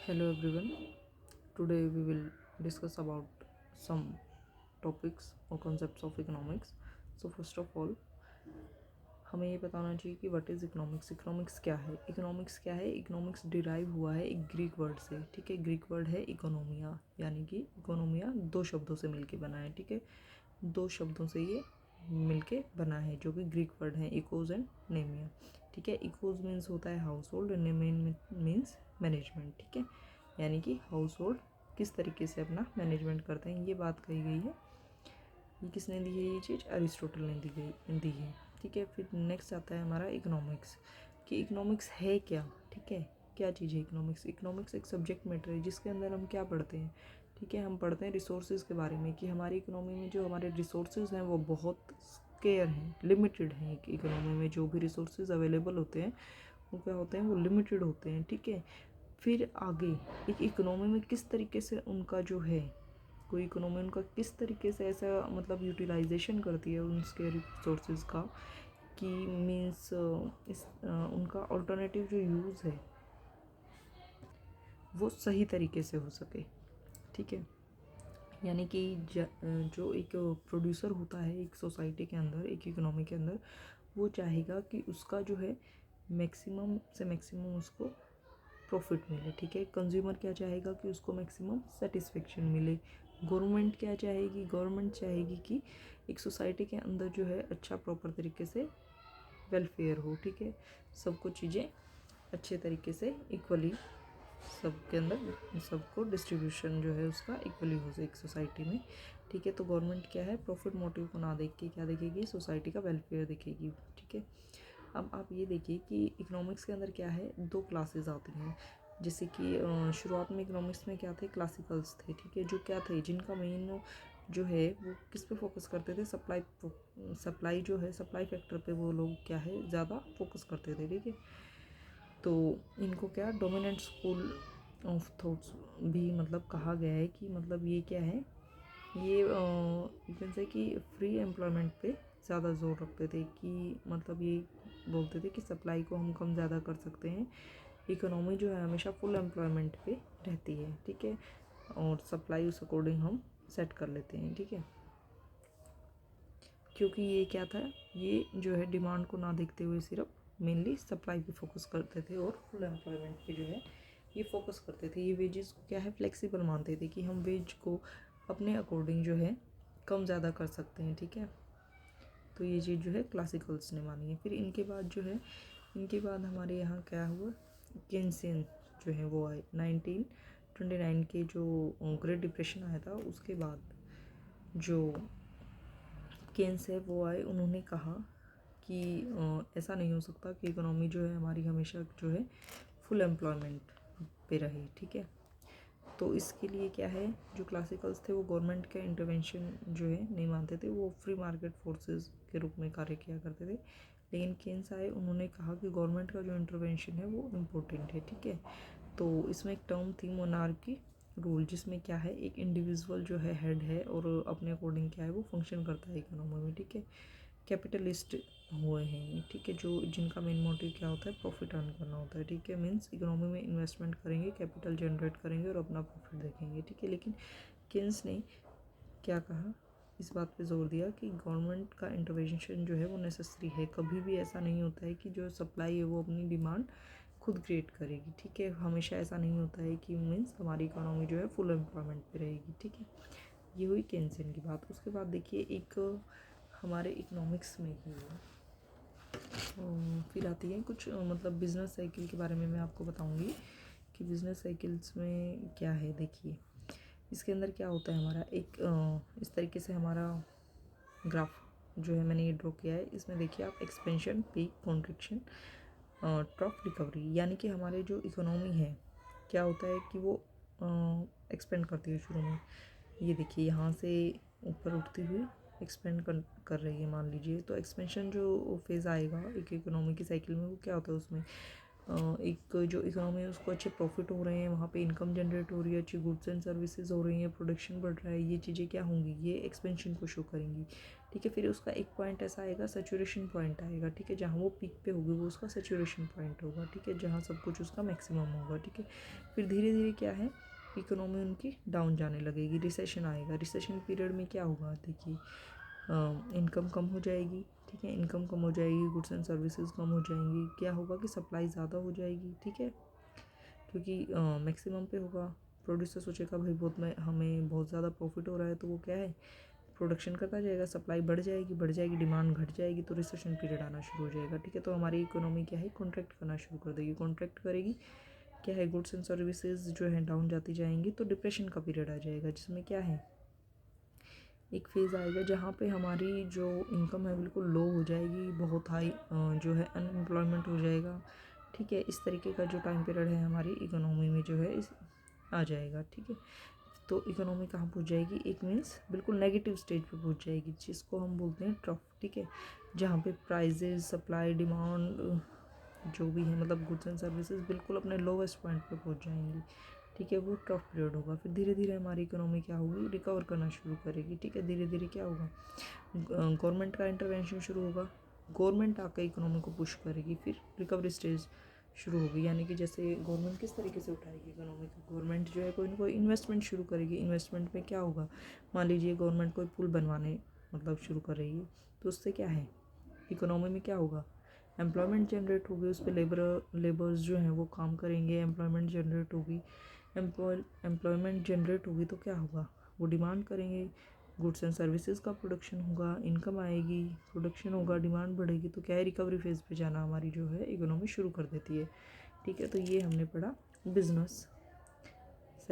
Hello everyone. Today we will discuss about some topics or concepts of economics. So first of all, हमें ये बताना चाहिए कि what is economics. Economics क्या है? इकोनॉमिक्स डिराइव हुआ है एक ग्रीक वर्ड से. ठीक है, ग्रीक वर्ड है इकोनोमिया, यानी कि इकोनोमिया दो शब्दों से मिलके बना है. ठीक है, दो शब्दों से ये मिलके बना है जो कि ग्रीक वर्ड है, इकोज एंड नेमिया. ठीक है, इकोज मीन्स होता है हाउस होल्ड, नेमियन मीन्स मैनेजमेंट. ठीक है, यानी कि हाउस होल्ड किस तरीके से अपना मैनेजमेंट करते हैं, ये बात कही गई है. ये किसने दी है? ये चीज़ अरिस्टोटल ने दी है. ठीक है, फिर नेक्स्ट आता है हमारा इकोनॉमिक्स, कि इकोनॉमिक्स है क्या. ठीक है, क्या चीज़ है इकोनॉमिक्स? इकोनॉमिक्स एक सब्जेक्ट मैटर है जिसके अंदर हम क्या पढ़ते हैं. ठीक है, हम पढ़ते हैं रिसोर्सेज के बारे में, कि हमारी इकोनॉमी में जो हमारे रिसोर्सेज हैं वो बहुत स्केयर हैं, लिमिटेड हैं. इकोनॉमी में जो भी रिसोर्सेज अवेलेबल होते हैं वो क्या होते हैं? वो लिमिटेड होते हैं. ठीक है, फिर आगे एक इकोनॉमी में किस तरीके से उनका जो है, कोई इकोनॉमी उनका किस तरीके से ऐसा मतलब यूटिलाइजेशन करती है उनके रिसोर्सेज का, कि मीन्स उनका अल्टरनेटिव जो यूज़ है वो सही तरीके से हो सके. ठीक है, यानी कि जो एक प्रोड्यूसर होता है एक सोसाइटी के अंदर, एक इकोनॉमी के अंदर, वो चाहेगा कि उसका जो है मैक्सिमम से मैक्सिमम उसको प्रॉफिट मिले. ठीक है, कंज्यूमर क्या चाहेगा? कि उसको मैक्सिमम सेटिस्फेक्शन मिले. गवर्नमेंट क्या चाहेगी? गवर्नमेंट चाहेगी कि एक सोसाइटी के अंदर जो है अच्छा प्रॉपर तरीके से वेलफेयर हो. ठीक है, सबको चीज़ें अच्छे तरीके से इक्वली सबके अंदर सबको डिस्ट्रीब्यूशन जो है उसका इक्वली हो एक सोसाइटी में. ठीक है, तो गवर्नमेंट क्या है, प्रॉफिट मोटिव को ना देख के क्या देखेगी? सोसाइटी का वेलफेयर देखेगी. ठीक है, अब आप ये देखिए कि इकोनॉमिक्स के अंदर क्या है, दो क्लासेस आती हैं. जैसे कि शुरुआत में इकोनॉमिक्स में क्या थे? क्लासिकल्स थे. ठीक है, जो क्या थे, जिनका मेन जो है वो किस पे फोकस करते थे? सप्लाई जो है, सप्लाई फैक्टर पे वो लोग क्या है ज़्यादा फोकस करते थे. ठीक है, तो इनको क्या डोमिनेंट स्कूल ऑफ थॉट्स भी मतलब कहा गया है, कि मतलब ये क्या है, ये यू कैन से कि फ्री एम्प्लॉयमेंट पे ज़्यादा जोर रखते थे, कि मतलब ये बोलते थे कि सप्लाई को हम कम ज़्यादा कर सकते हैं, इकोनॉमी जो है हमेशा फुल एम्प्लॉयमेंट पे रहती है. ठीक है, और सप्लाई उस अकॉर्डिंग हम सेट कर लेते हैं. ठीक है, क्योंकि ये क्या था, ये जो है डिमांड को ना देखते हुए सिर्फ मेनली सप्लाई पे फोकस करते थे और फुल एम्प्लॉयमेंट पे जो है ये फोकस करते थे. ये वेजेस को क्या है, फ्लेक्सिबल मानते थे, कि हम वेज को अपने अकॉर्डिंग जो है कम ज़्यादा कर सकते हैं. ठीक है, तो ये चीज़ जो है क्लासिकल्स ने मानी है. फिर इनके बाद जो है, इनके बाद हमारे यहाँ क्या हुआ, केन्सियन जो है वो आए 1929 के जो ग्रेट डिप्रेशन आया था उसके बाद. जो केन्स है वो आए, उन्होंने कहा कि ऐसा नहीं हो सकता कि इकोनॉमी जो है हमारी हमेशा जो है फुल एम्प्लॉयमेंट पे रहे. ठीक है, तो इसके लिए क्या है, जो क्लासिकल्स थे वो गवर्नमेंट का इंटरवेंशन जो है नहीं मानते थे, वो फ्री मार्केट फोर्सेस के रूप में कार्य किया करते थे. लेकिन केन्स आए, उन्होंने कहा कि गवर्नमेंट का जो इंटरवेंशन है वो इम्पोर्टेंट है. ठीक है, तो इसमें एक टर्म थी मोनार्की रूल, जिसमें क्या है एक इंडिविजुअल जो है हेड है और अपने अकॉर्डिंग क्या है वो फंक्शन करता है इकोनॉमी में. ठीक है, कैपिटलिस्ट हुए हैं. ठीक है, जो जिनका मेन मोटिव क्या होता है, प्रॉफिट अर्न करना होता है. ठीक है, मीन्स इकोनॉमी में इन्वेस्टमेंट करेंगे, कैपिटल जनरेट करेंगे और अपना प्रॉफिट देखेंगे. ठीक है, लेकिन केन्स ने क्या कहा, इस बात पे जोर दिया कि गवर्नमेंट का इंटरवेंशन जो है वो नेसेसरी है. कभी भी ऐसा नहीं होता है कि जो सप्लाई है वो अपनी डिमांड खुद क्रिएट करेगी. ठीक है, हमेशा ऐसा नहीं होता है कि मीन्स हमारी इकोनॉमी जो है फुल एम्प्लॉयमेंट पे रहेगी. ठीक है, ये हुई केन्सियन की बात. उसके बाद देखिए एक हमारे इकोनॉमिक्स में ही फिर आती है कुछ मतलब बिजनेस साइकिल के बारे में मैं आपको बताऊंगी कि बिजनेस साइकिल्स में क्या है. देखिए इसके अंदर क्या होता है, हमारा एक इस तरीके से हमारा ग्राफ जो है मैंने ये ड्रॉ किया है. इसमें देखिए आप expansion, peak, contraction, trough, recovery, यानी कि हमारे जो इकोनॉमी है क्या होता है कि वो एक्सपेंड करती है शुरू में. ये देखिए यहाँ से ऊपर उठती हुई एक्सपेंड कर रही है मान लीजिए. तो एक्सपेंशन जो फेज़ आएगा एक इकोनॉमी की साइकिल में वो क्या होता है, उसमें एक जो इकोनॉमी है उसको अच्छे प्रॉफिट हो रहे हैं, वहाँ पे इनकम जनरेट हो रही है, अच्छी गुड्स एंड सर्विसेज हो रही हैं, प्रोडक्शन बढ़ रहा है, ये चीज़ें क्या होंगी, ये एक्सपेंशन को शो करेंगी। ठीक है, फिर उसका एक पॉइंट ऐसा आएगा, सैचुरेशन पॉइंट आएगा। ठीक है, जहाँ वो पीक पे होगी वो उसका सैचुरेशन पॉइंट होगा। ठीक है, जहाँ सब कुछ उसका मैक्सिमम होगा। ठीक है, फिर धीरे धीरे क्या है, इकोनॉमी उनकी डाउन जाने लगेगी, रिसेशन आएगा। रिसेशन पीरियड में क्या होगा, देखिए इनकम कम हो जाएगी। ठीक है, इनकम कम हो जाएगी, गुड्स एंड सर्विसेज कम हो जाएंगी। क्या होगा कि सप्लाई ज़्यादा हो जाएगी। ठीक है, क्योंकि मैक्सिमम पे होगा। प्रोड्यूसर सोचेगा भाई हमें बहुत ज़्यादा प्रॉफिट हो रहा है, तो वो क्या है, प्रोडक्शन करता जाएगा, सप्लाई बढ़ जाएगी, डिमांड घट जाएगी, तो रिसेशन पीरियड आना शुरू हो जाएगा। ठीक है, तो हमारी इकोनॉमी क्या है, कॉन्ट्रैक्ट करना शुरू कर देगी। कॉन्ट्रैक्ट करेगी, क्या है, गुड्स एंड सर्विसेज जो है डाउन जाती जाएंगी, तो डिप्रेशन का पीरियड आ जाएगा, जिसमें क्या है, एक फेज़ आएगा जहाँ पे हमारी जो इनकम है बिल्कुल लो हो जाएगी, बहुत हाई जो है अनएम्प्लॉयमेंट हो जाएगा। ठीक है, इस तरीके का जो टाइम पीरियड है हमारी इकोनॉमी में जो है इस आ जाएगा। ठीक है, तो इकोनॉमी कहाँ पहुँच जाएगी, एक मीन्स बिल्कुल नेगेटिव स्टेज पे पहुँच जाएगी, जिसको हम बोलते हैं ट्रफ। ठीक है, जहाँ पे प्राइजेज, सप्लाई, डिमांड जो भी है, मतलब गुड्स एंड सर्विसेज बिल्कुल अपने लोवेस्ट पॉइंट पे पहुँच जाएंगी। ठीक है, वो टफ पीरियड होगा। फिर धीरे धीरे हमारी इकोनॉमी क्या होगी, रिकवर करना शुरू करेगी। ठीक है, धीरे धीरे क्या होगा, गवर्नमेंट का इंटरवेंशन शुरू होगा, गवर्नमेंट आकर इकोनॉमी को पुश करेगी, फिर रिकवरी स्टेज शुरू होगी। यानी कि जैसे गवर्नमेंट किस तरीके से उठाएगी इकोनॉमी को, गवर्नमेंट जो है कोई ना कोई इन्वेस्टमेंट शुरू करेगी। इन्वेस्टमेंट में क्या होगा, मान लीजिए गवर्नमेंट कोई पुल बनवाने मतलब शुरू कर रही है, तो उससे क्या है, इकोनॉमी में क्या होगा, एम्प्लॉयमेंट जनरेट होगी, उस पर लेबर्स जो हैं वो काम करेंगे, एम्प्लॉयमेंट जनरेट होगी। एम्प्लॉयमेंट जनरेट होगी तो क्या होगा, वो डिमांड करेंगे, गुड्स एंड सर्विसेज का प्रोडक्शन होगा, इनकम आएगी, प्रोडक्शन होगा, डिमांड बढ़ेगी, तो क्या है, रिकवरी फेज़ पे जाना हमारी जो है इकोनॉमी शुरू कर देती है। ठीक है, तो ये हमने पढ़ा बिजनेस।